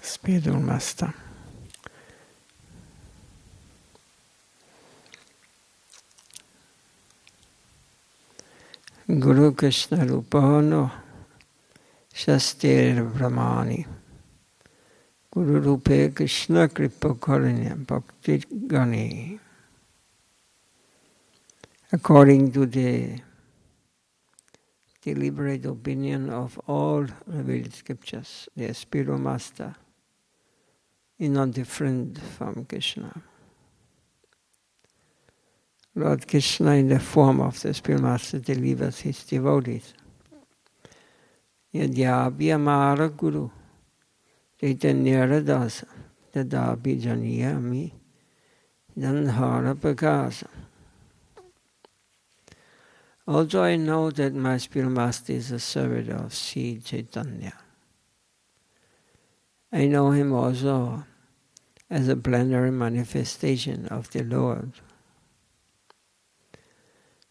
spiritual master. Guru Krishna Rupano Shastir Brahmani Guru Rupe Krishna Kripa Karanya Bhakti Gani. According to the deliberate opinion of all revealed scriptures, the spiritual master is not different from Krishna. Lord Krishna, in the form of the spiritual master, delivers his devotees. Yadyapi amara guru chaitanya radasa tadapi janiyami danhara prakasa. Also I know that my spiritual master is a servant of Sri Chaitanya. I know him also as a plenary manifestation of the Lord.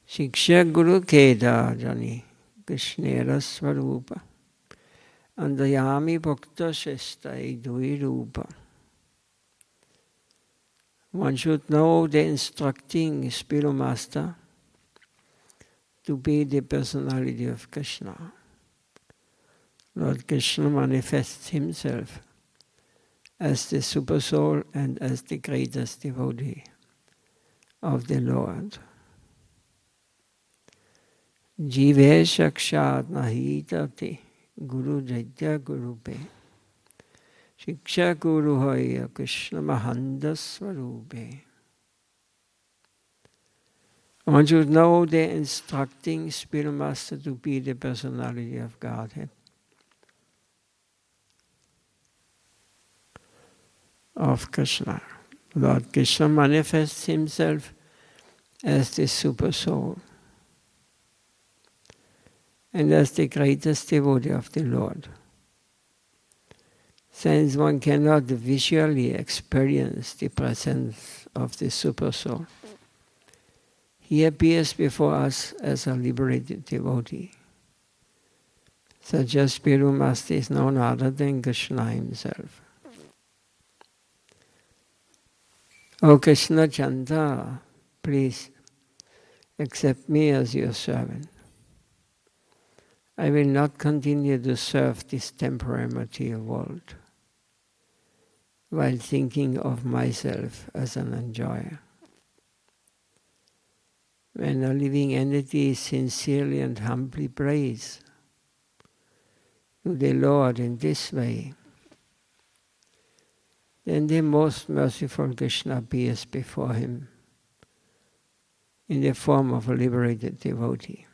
Shiksha Guru Keda Jani Krishnera Swarupa Andayami Bhakta Shestai Dui Rupa. One should know the instructing spiritual master to be the personality of Krishna. Lord Krishna manifests himself as the Supersoul and as the greatest devotee of the Lord. Jive Shakshat Nahitati Guru Jajya Gurupe Shiksha Guru Hoya Krishna Mahanda Swarupe. One should know the instructing spiritual master to be the personality of Godhead, of Krishna. Lord Krishna manifests himself as the Super Soul and as the greatest devotee of the Lord. Since one cannot visually experience the presence of the Super Soul, he appears before us as a liberated devotee. Such a spiritual master is none other than Krishna himself. O Krishna Chandra, please accept me as your servant. I will not continue to serve this temporary material world while thinking of myself as an enjoyer. When a living entity sincerely and humbly prays to the Lord in this way, then the most merciful Krishna appears before him in the form of a liberated devotee.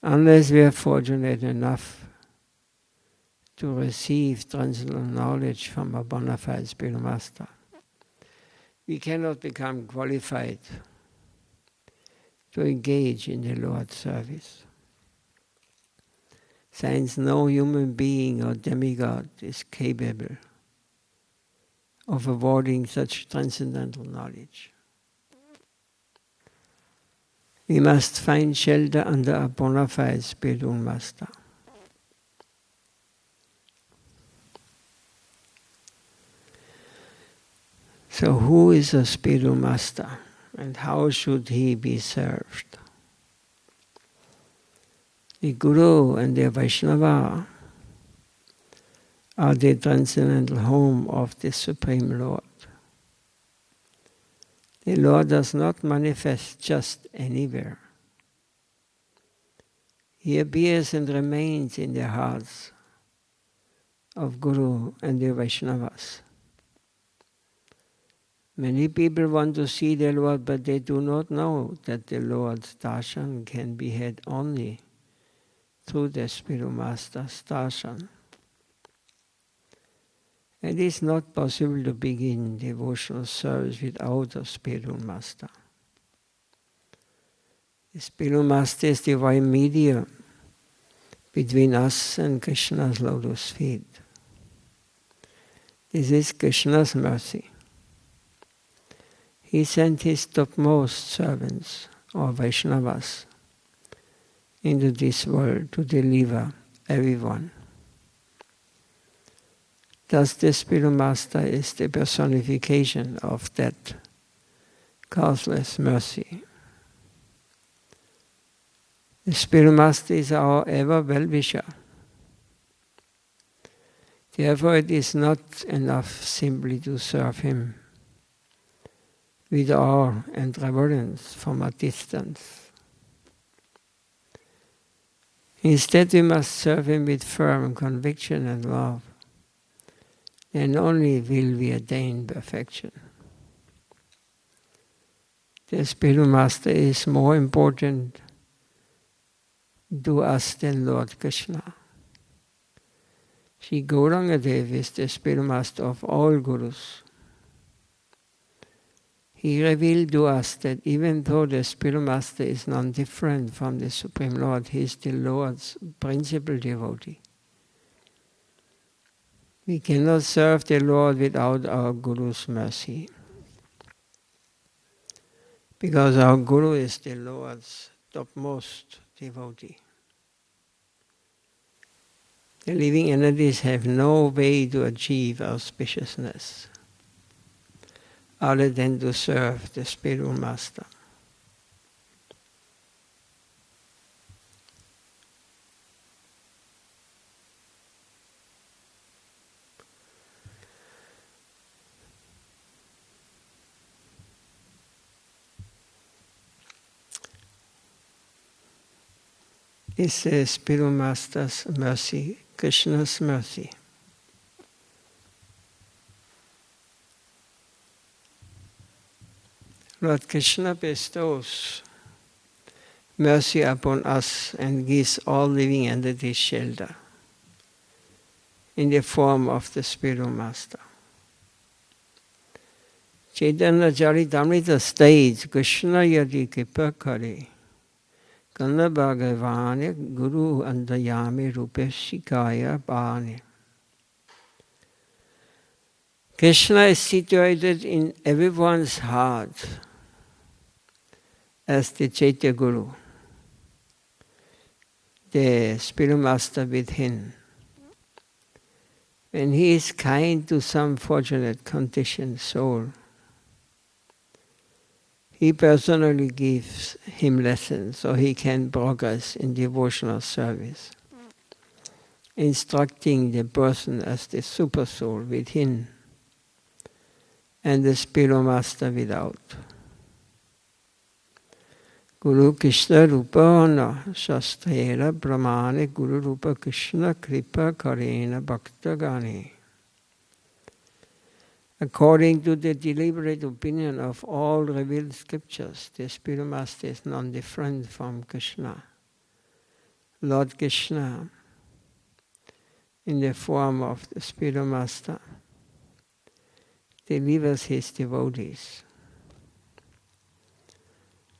Unless we are fortunate enough to receive transcendental knowledge from a bona fide spiritual master, we cannot become qualified to engage in the Lord's service. Since no human being or demigod is capable of awarding such transcendental knowledge, we must find shelter under a bona fide spiritual master. So who is a spiritual master and how should he be served? The Guru and the Vaishnava are the transcendental home of the Supreme Lord. The Lord does not manifest just anywhere. He appears and remains in the hearts of Guru and the Vaishnavas. Many people want to see the Lord, but they do not know that the Lord's darshan can be had only through the spiritual master's darshan. It is not possible to begin devotional service without a spiritual master. The spiritual master is the divine medium between us and Krishna's lotus feet. This is Krishna's mercy. He sent his topmost servants, or Vaishnavas, into this world to deliver everyone. Thus the spiritual master is the personification of that causeless mercy. The spiritual master is our ever well-wisher. Therefore it is not enough simply to serve him with awe and reverence from a distance. Instead we must serve him with firm conviction and love. Then only will we attain perfection. The spiritual master is more important to us than Lord Krishna. Sri Gauranga is the spiritual master of all gurus. He revealed to us that even though the spiritual master is non-different from the Supreme Lord, he is the Lord's principal devotee. We cannot serve the Lord without our Guru's mercy, because our Guru is the Lord's topmost devotee. The living entities have no way to achieve auspiciousness other than to serve the spiritual master. Is the spiritual master's mercy Krishna's mercy? Lord Krishna bestows mercy upon us and gives all living entities shelter in the form of the spiritual master. Chaitanya Charitamrita states, Krishna yadi kripa kare Kanna Bhagavane Guru Andayami Rupeshikaya Bhane. Krishna is situated in everyone's heart as the Chaitya Guru, the spiritual master within. When he is kind to some fortunate conditioned soul, he personally gives him lessons so he can progress in devotional service, instructing the person as the super soul within and the spiritual master without. Guru Krishna Rupana Shastrera Brahmane Guru Rupa Krishna Kripa Karena Bhakta Gane. According to the deliberate opinion of all revealed scriptures, the spiritual master is non-different from Krishna. Lord Krishna, in the form of the spiritual master, delivers his devotees.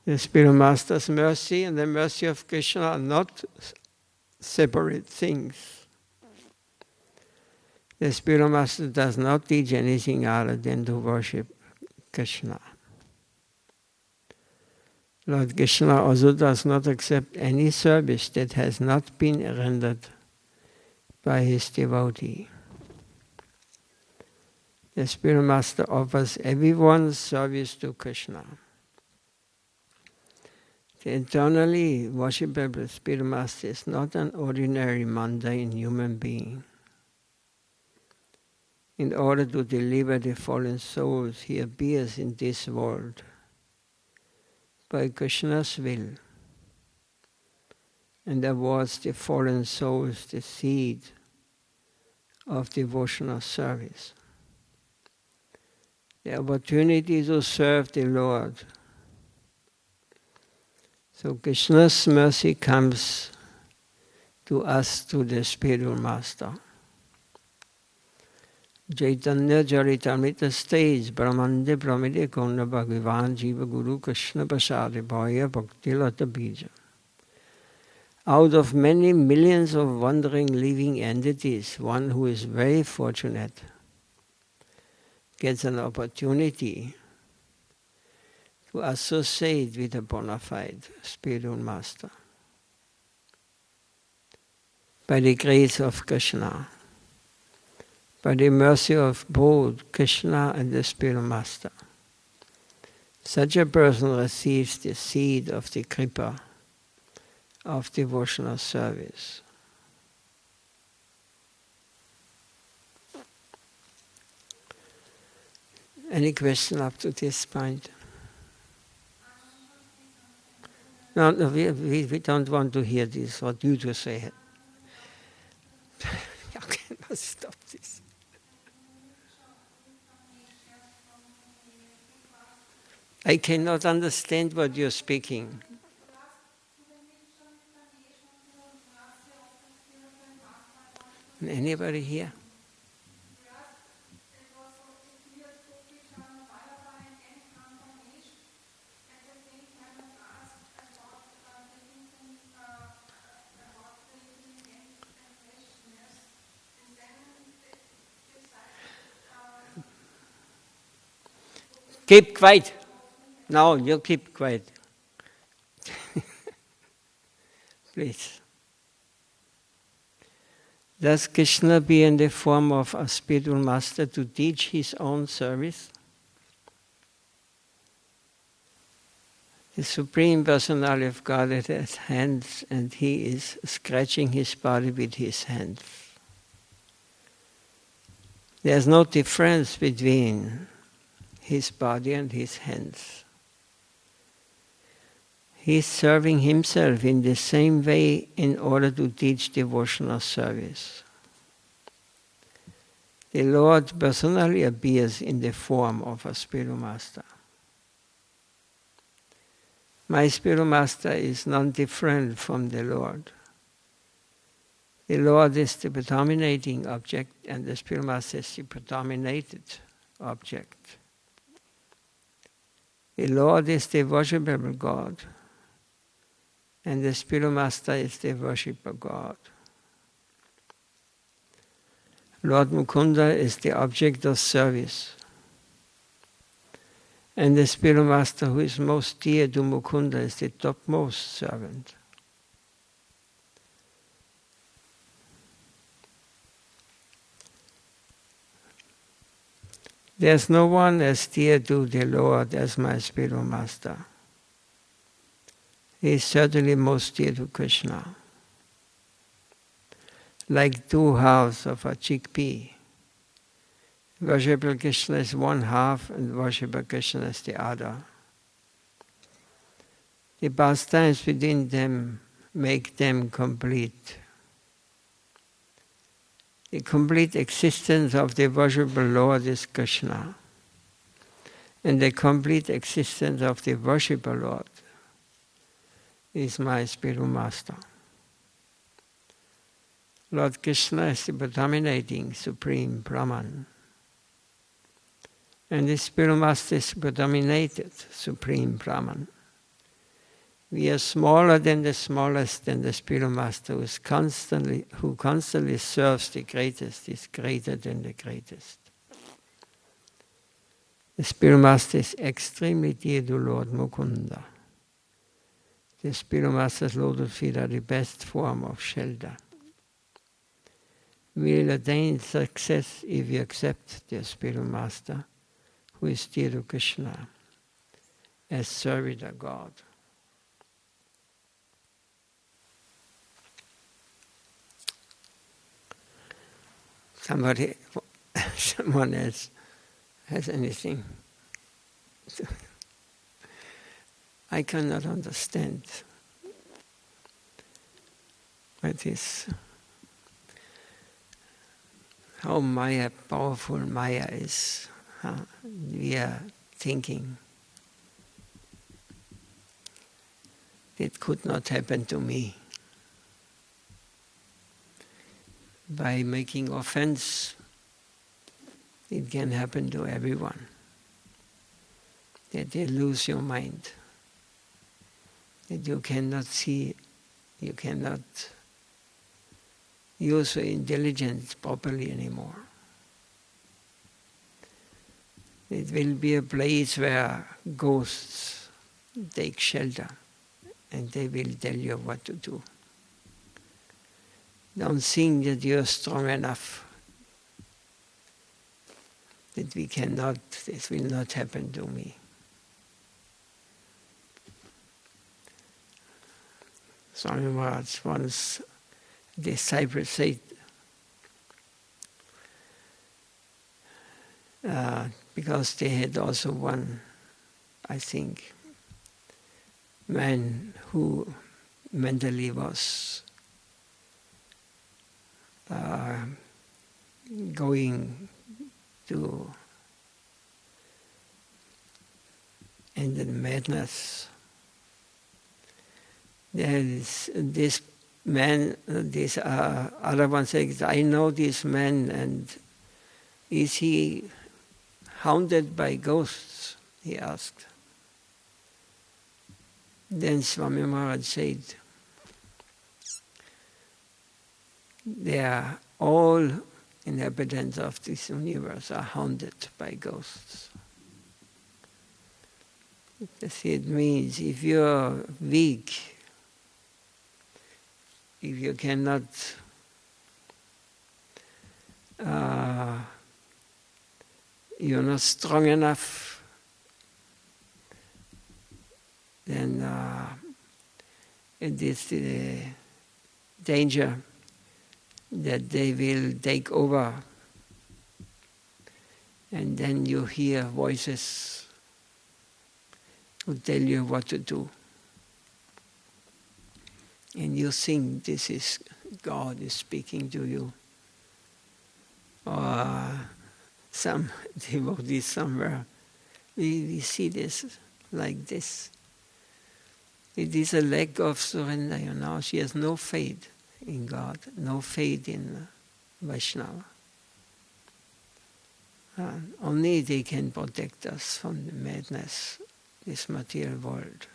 The spiritual master's mercy and the mercy of Krishna are not separate things. The spiritual master does not teach anything other than to worship Krishna. Lord Krishna also does not accept any service that has not been rendered by his devotee. The spiritual master offers everyone's service to Krishna. The eternally worshipable spiritual master is not an ordinary mundane human being. In order to deliver the fallen souls, he appears in this world by Krishna's will and awards the fallen souls the seed of devotional service. The opportunity to serve the Lord. So Krishna's mercy comes to us through the spiritual master. Chaitanya Charitamrita states, Brahmande Brahmide Kona Bhagavan Jiva Guru Krishna Pasade Bhaya Bhakti Lata Bija. Out of many millions of wandering living entities, one who is very fortunate gets an opportunity to associate with a bona fide spiritual master by the grace of Krishna, by the mercy of both Krishna and the spiritual master. Such a person receives the seed of the kripa of devotional service. Any question up to this point? No, we don't want to hear this, what you to say. I cannot stop this. I cannot understand what you're speaking. Anybody here? Keep quiet. No, you keep quiet. Please. Does Krishna be in the form of a spiritual master to teach his own service? The Supreme Personality of Godhead has hands and he is scratching his body with his hands. There's no difference between his body and his hands. He's serving himself in the same way in order to teach devotional service. The Lord personally appears in the form of a spiritual master. My spiritual master is non-different from the Lord. The Lord is the predominating object and the spiritual master is the predominated object. The Lord is the worshipable God, and the spiritual master is the worshipper God. Lord Mukunda is the object of service, and the spiritual master who is most dear to Mukunda is the topmost servant. There's no one as dear to the Lord as my spiritual master. He is certainly most dear to Krishna. Like two halves of a chickpea. Worshipper Krishna is one half and worshipper Krishna is the other. The pastimes within them make them complete. The complete existence of the worshipable Lord is Krishna. And the complete existence of the worshipper Lord is my spiritual master. Lord Krishna is the predominating supreme Brahman. And the spiritual master is the predominated supreme Brahman. We are smaller than the smallest, and the spiritual master who constantly serves the greatest is greater than the greatest. The spiritual master is extremely dear to Lord Mukunda. The spiritual master's lotus feet are the best form of shelter. We will attain success if we accept the spiritual master who is dear to Krishna as servitor God. Someone else has anything? I cannot understand what is, how Maya, powerful Maya is. We are thinking it could not happen to me. By making offense, it can happen to everyone. That you lose your mind. That you cannot see, you cannot use your intelligence properly anymore. It will be a place where ghosts take shelter and they will tell you what to do. Don't think that you're strong enough that we cannot, this will not happen to me. Swami Maharaj once, disciples said, because they had also one, I think, man who mentally was going to end in madness. There is this man, this other one says, I know this man, and is he haunted by ghosts? He asked. Then Swami Maharaj said, they are all inhabitants of this universe are haunted by ghosts. It means if you're weak, if you cannot you're not strong enough, then it is the danger that they will take over, and then you hear voices who tell you what to do. And you think this is God is speaking to you. Or some devotees somewhere, we see this like this. It is a lack of surrender, She has no faith in God, no faith in Vaishnava. Only they can protect us from the madness, this material world.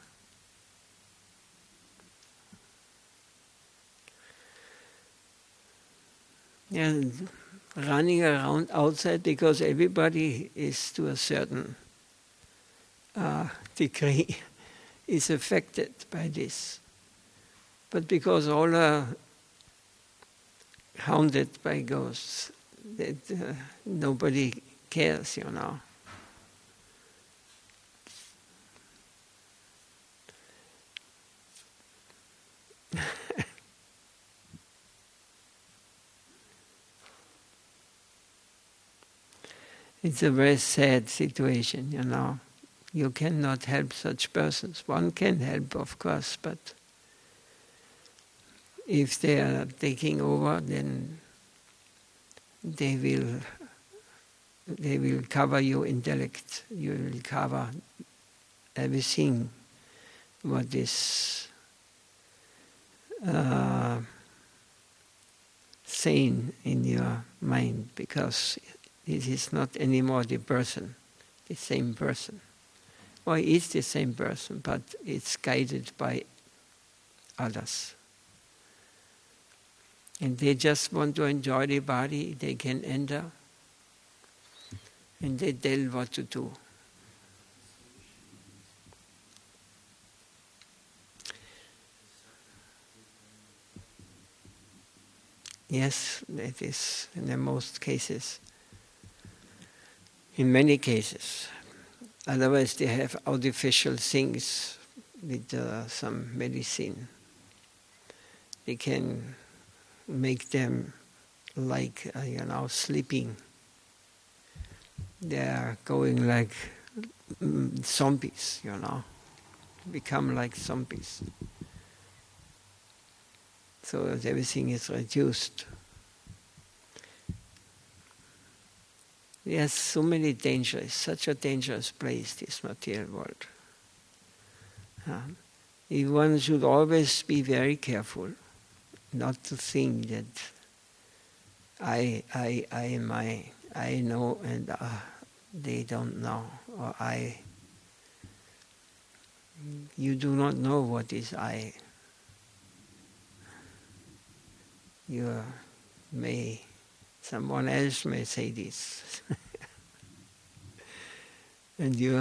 And running around outside because everybody is to a certain degree is affected by this. But because all are haunted by ghosts, that nobody cares, It's a very sad situation, You cannot help such persons. One can help, of course, but if they are taking over, then they will cover your intellect. You will cover everything what is sane in your mind, because it is not anymore the same person. Or it is the same person, but it's guided by others. And they just want to enjoy the body, they can enter, and they tell what to do. Yes, that is in the most cases. In many cases. Otherwise they have artificial things with some medicine. They can make them like, sleeping. They are going like zombies, become like zombies. So that everything is reduced. Yes, so many dangers, such a dangerous place, this material world. One should always be very careful not to think that I know and they don't know, or you do not know what is I. Someone else may say this. And you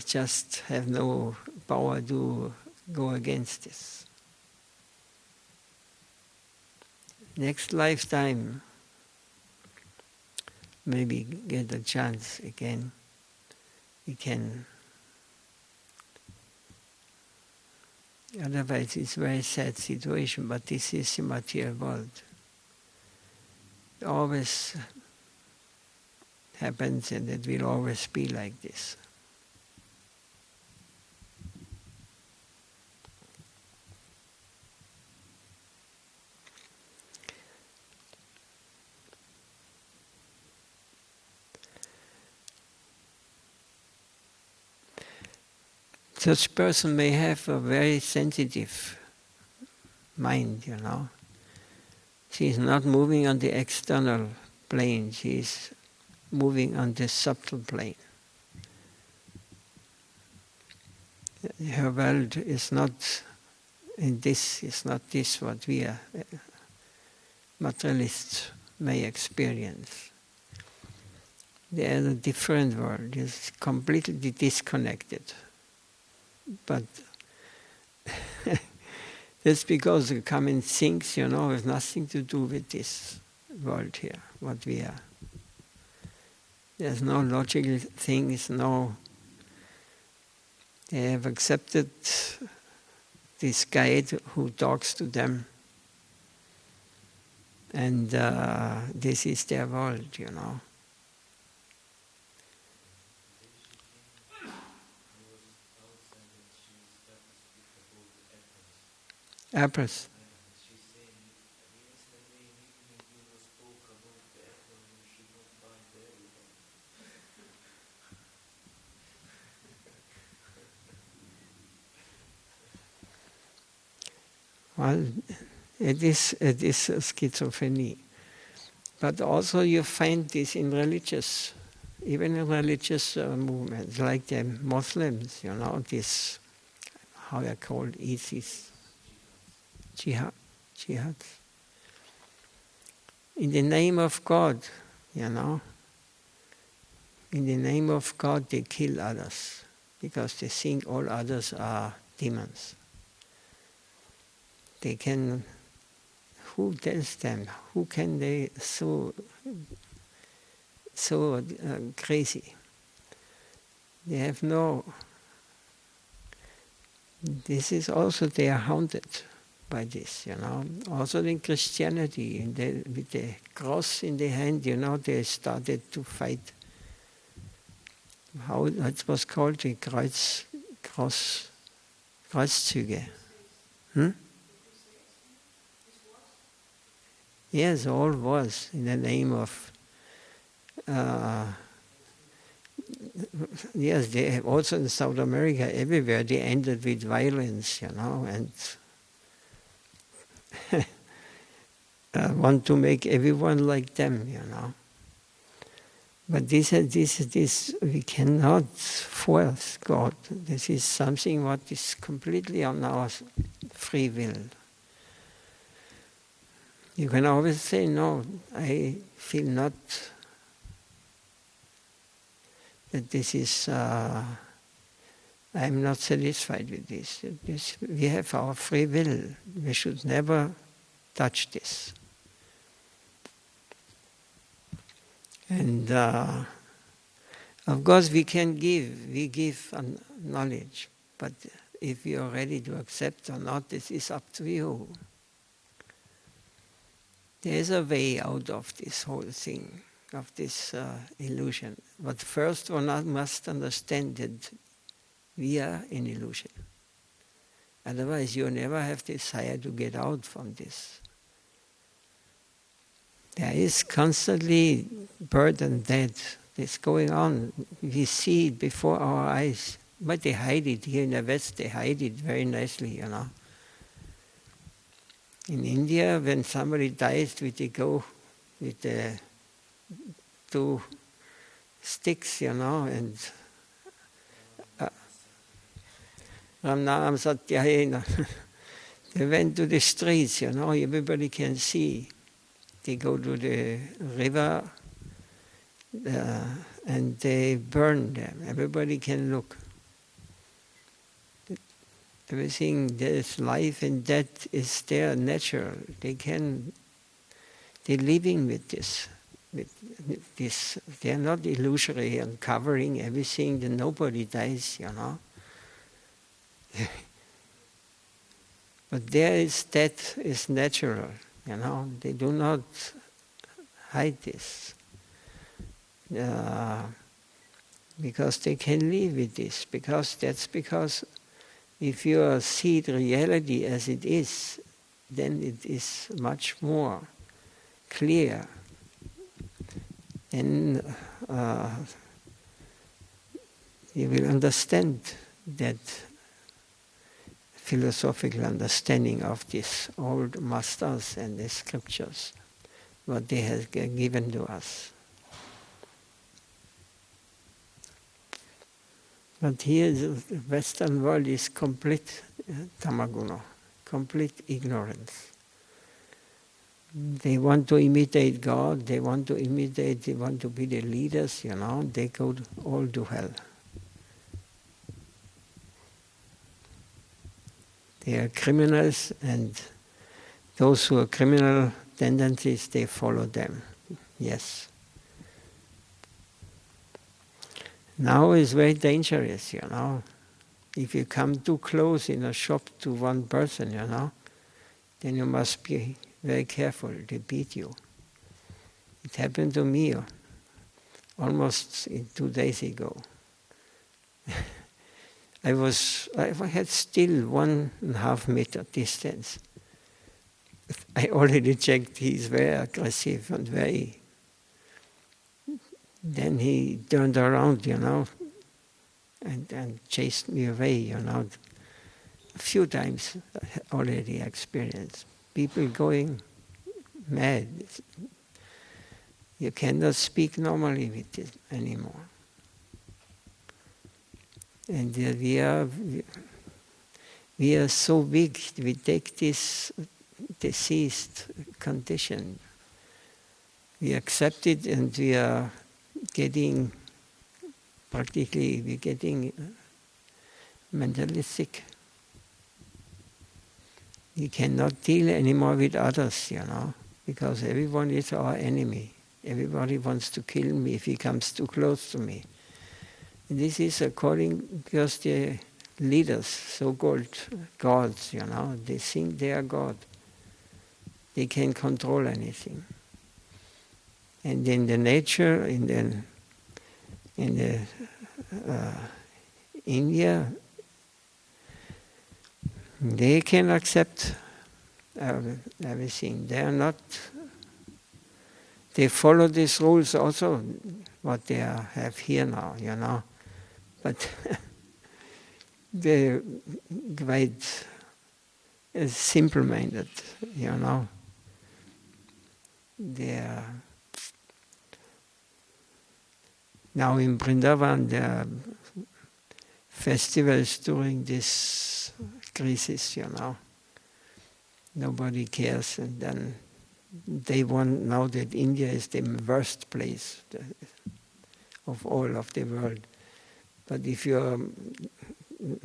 just have no power to go against this. Next lifetime, maybe get a chance again, we can. Otherwise it's a very sad situation, but this is the material world. It always happens and it will always be like this. Such person may have a very sensitive mind, you know. She is not moving on the external plane, she is moving on the subtle plane. Her world is not in this, is not this what we are materialists may experience. They are a different world, it's completely disconnected. But that's because the common things, you know, have nothing to do with this world here, what we are. There's no logical things, no. They have accepted this guide who talks to them, and this is their world, you know. Apples. Well, it is schizophrenia. But also you find this in religious, even in religious movements, like the Muslims, you know, this, how they call ISIS. Jihad. In the name of God, you know, in the name of God they kill others because they think all others are demons. They can, who tells them, who can they so crazy? They have no, this is also, they are haunted by this, you know. Also in Christianity, with the cross in the hand, you know, they started to fight. How it was called, the Kreuzzüge. Yes, all wars in the name of. Yes, they have also in South America, everywhere they ended with violence, you know, and want to make everyone like them, you know. But this we cannot force God. This is something what is completely on our free will. You can always say, no, I feel not that this is, I'm not satisfied with this. We have our free will. We should never touch this. And of course we give knowledge, but if you are ready to accept or not, this is up to you. There is a way out of this whole thing, of this illusion. But first one must understand that we are in illusion. Otherwise you never have desire to get out from this. There is constantly birth and death. This going on. We see it before our eyes. But they hide it. Here in the West, they hide it very nicely, you know. In India, when somebody dies, they go with the 2 sticks, you know, and Ram Nam Satyahena. They went to the streets, you know, everybody can see. They go to the river and they burn them. Everybody can look. Everything, there's life and death is there, natural. They're living with this. with this, they are not illusory and covering everything, then nobody dies, But there is death is natural, They do not hide this. Because they can live with this. Because if you see the reality as it is, then it is much more clear. And you will understand that philosophical understanding of these old masters and the scriptures, what they have given to us. But here the Western world is complete tamaguna, complete ignorance. They want to imitate God, they want to be the leaders, they go all to hell. They are criminals, and those who are criminal tendencies, they follow them. Yes. Now is very dangerous, If you come too close in a shop to one person, then you must be very careful, they beat you. It happened to me almost 2 days ago. I had still 1.5 meter distance. I already checked, he's very aggressive and very... Then he turned around, and chased me away, A few times already experienced. People going mad. You cannot speak normally with it anymore. And we are so weak, we take this diseased condition. We accept it, and we are getting mentally sick. We cannot deal anymore with others, because everyone is our enemy. Everybody wants to kill me if he comes too close to me. And this is because the leaders, so-called gods, they think they are God. They can control anything. And in the nature, in the India, they can accept everything. They are not. They follow these rules also, what they have here now, But they're quite simple-minded, They are. Now in Vrindavan, there are festivals during this crisis, Nobody cares, and then they want now that India is the worst place of all of the world. But if you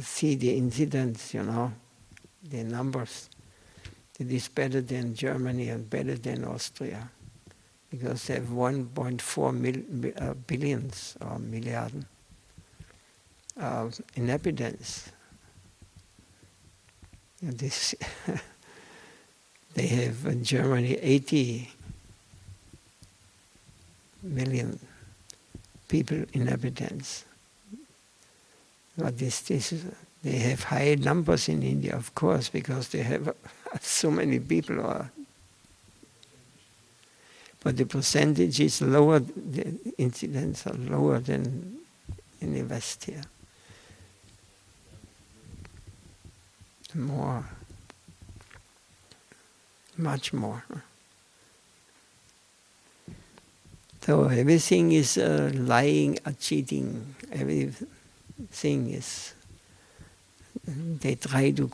see the incidents, the numbers, it is better than Germany and better than Austria. Because they have 1.4 billions or million inhabitants. And this they have in Germany 80 million inhabitants. But they have high numbers in India, of course, because they have so many people. But the percentage is lower, the incidents are lower than in the West here. More. Much more. So everything is lying, cheating. Everything is. They try to.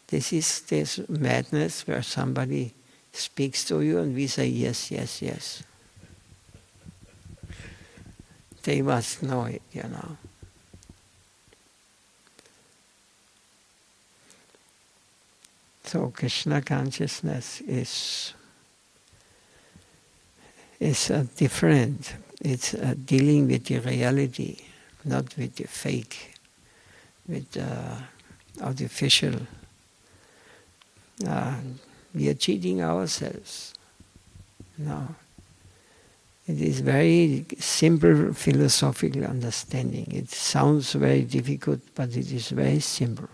This is this madness where somebody speaks to you and we say yes, yes, yes. They must know it, So Krishna consciousness is is different. It's dealing with the reality, not with the fake, with artificial. We are cheating ourselves. No. It is very simple philosophical understanding. It sounds very difficult, but it is very simple.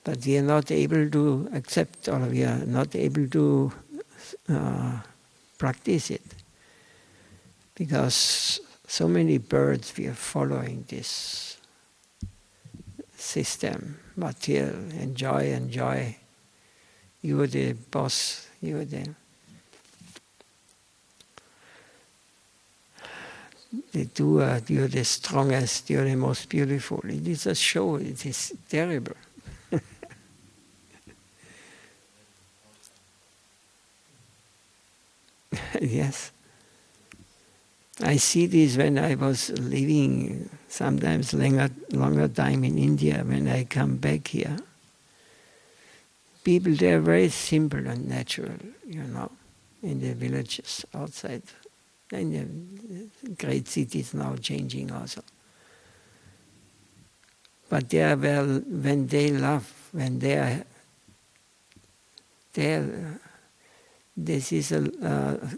But we are not able to accept, or we are not able to practice it. Because so many birds, we are following this system, material, enjoy. You are the boss, you are the doer, you are the strongest, you are the most beautiful. It is a show, it is terrible. Yes. I see this when I was living sometimes longer time in India, when I come back here. People, they are very simple and natural, in the villages outside. And the great cities now changing also. But they are when they love, when they are this is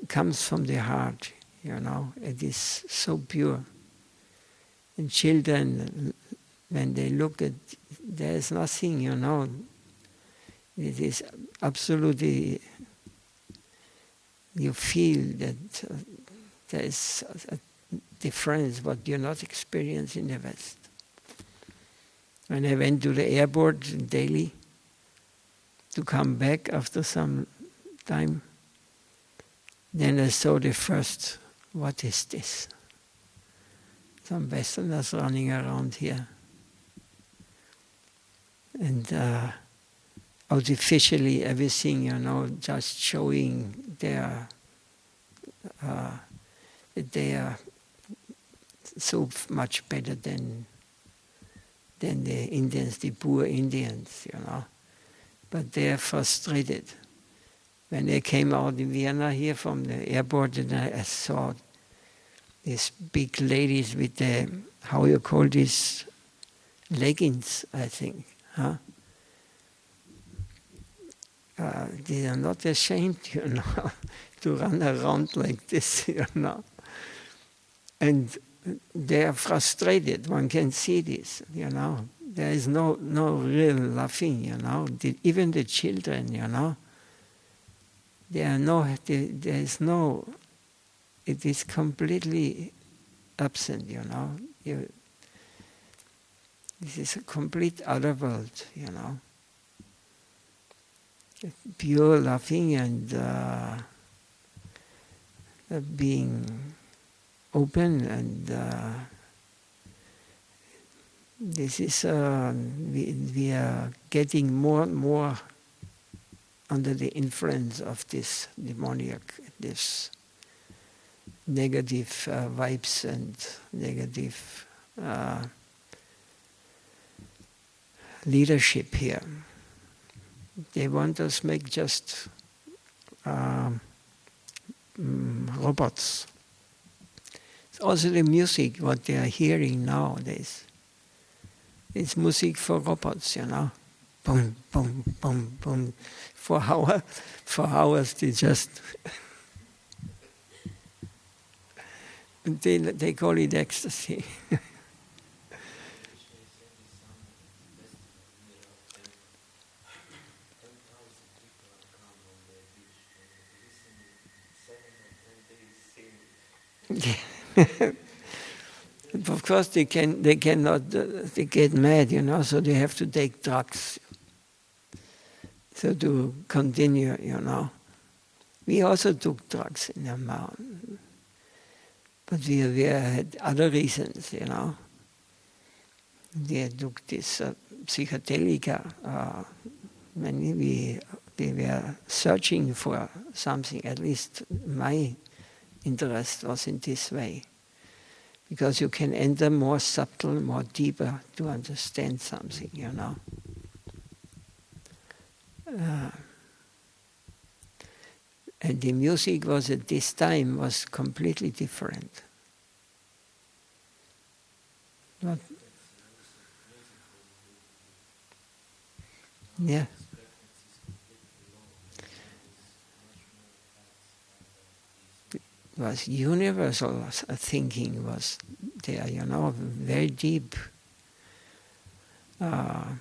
comes from the heart, it is so pure. And children, when they look at, there is nothing, it is absolutely, you feel that there is a difference what you not experience in the West. When I went to the airport in Delhi to come back after some time, then I saw the first, what is this? Some Westerners running around here. And artificially everything, just showing their they are so much better than the Indians, the poor Indians, But they are frustrated. When they came out in Vienna here from the airport, and I saw these big ladies with the, how you call this, leggings, I think. Huh? They are not ashamed, to run around like this, And they are frustrated. One can see this, There is no real laughing, Even the children, there is no. It is completely absent, This is a complete other world, Pure laughing and being open, and this is we are getting more and more under the influence of this demoniac, this negative vibes and negative leadership here. They want us make just robots. It's also the music, what they are hearing nowadays. It's music for robots, Boom, boom, boom, boom. For hours they just... they call it ecstasy. Of course, they cannot. They get mad, so they have to take drugs. So to continue, We also took drugs in the mountain, but we had other reasons, They took this psychedelica. They were searching for something. At least my interest was in this way. Because you can enter more subtle, more deeper to understand something, And the music was at this time was completely different. What? Yeah. Was universal thinking was there, very deep. I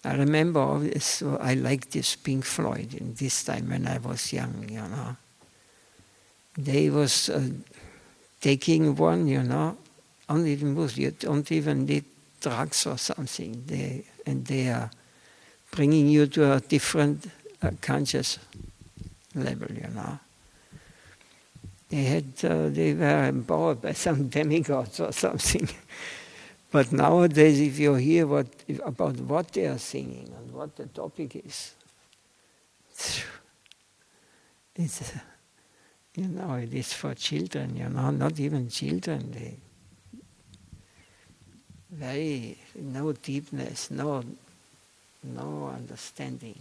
remember always, I liked this Pink Floyd in this time when I was young, They was taking one, only the music, you don't even need drugs or something. They are bringing you to a different conscious level, They were empowered by some demigods or something. But nowadays, if you hear about what they are singing and what the topic is, it's, it is for children, not even children. No deepness, no understanding,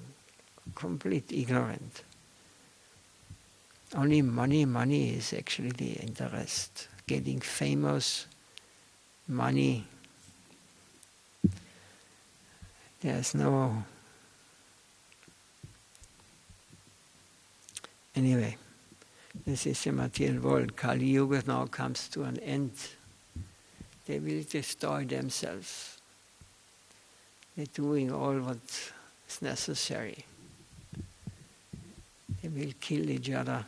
complete ignorant. Only money is actually the interest. Getting famous, money. There's no... Anyway, this is the material world. Kali Yuga now comes to an end. They will destroy themselves. They're doing all what is necessary. They will kill each other.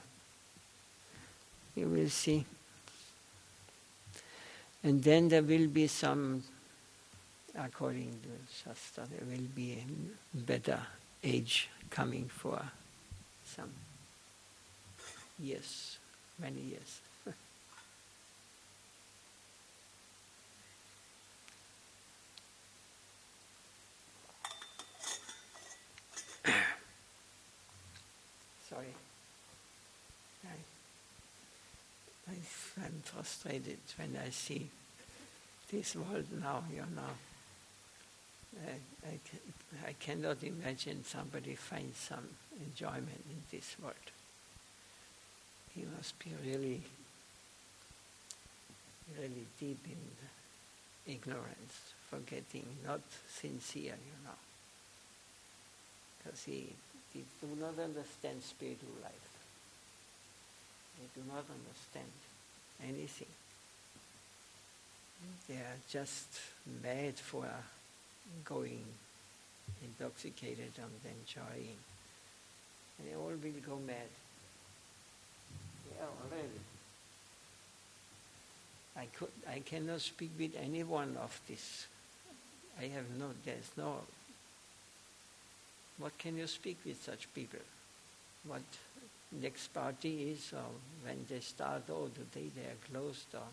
You will see. And then there will be some, according to Shastra, there will be a better age coming for some years, many years. Sorry. I'm frustrated when I see this world now, I cannot imagine somebody finds some enjoyment in this world. He must be really, really deep in ignorance, forgetting, not sincere, Because he do not understand spiritual life. They do not understand anything. They are just mad for going intoxicated and enjoying. And they all will go mad. Yeah, already. I cannot speak with anyone of this. There's no... What can you speak with such people? What next party is, or when they start, today they are closed, or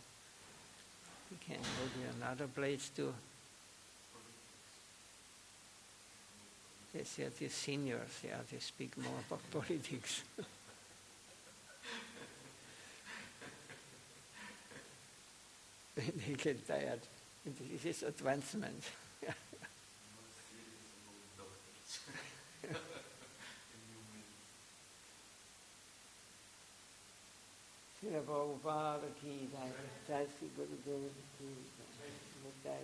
we can go to another place too. Yes, the seniors, they speak more about politics. They get tired. This is advancement. Srila Prabhupada ki jai, Jai Sri Gurudeva ki jai,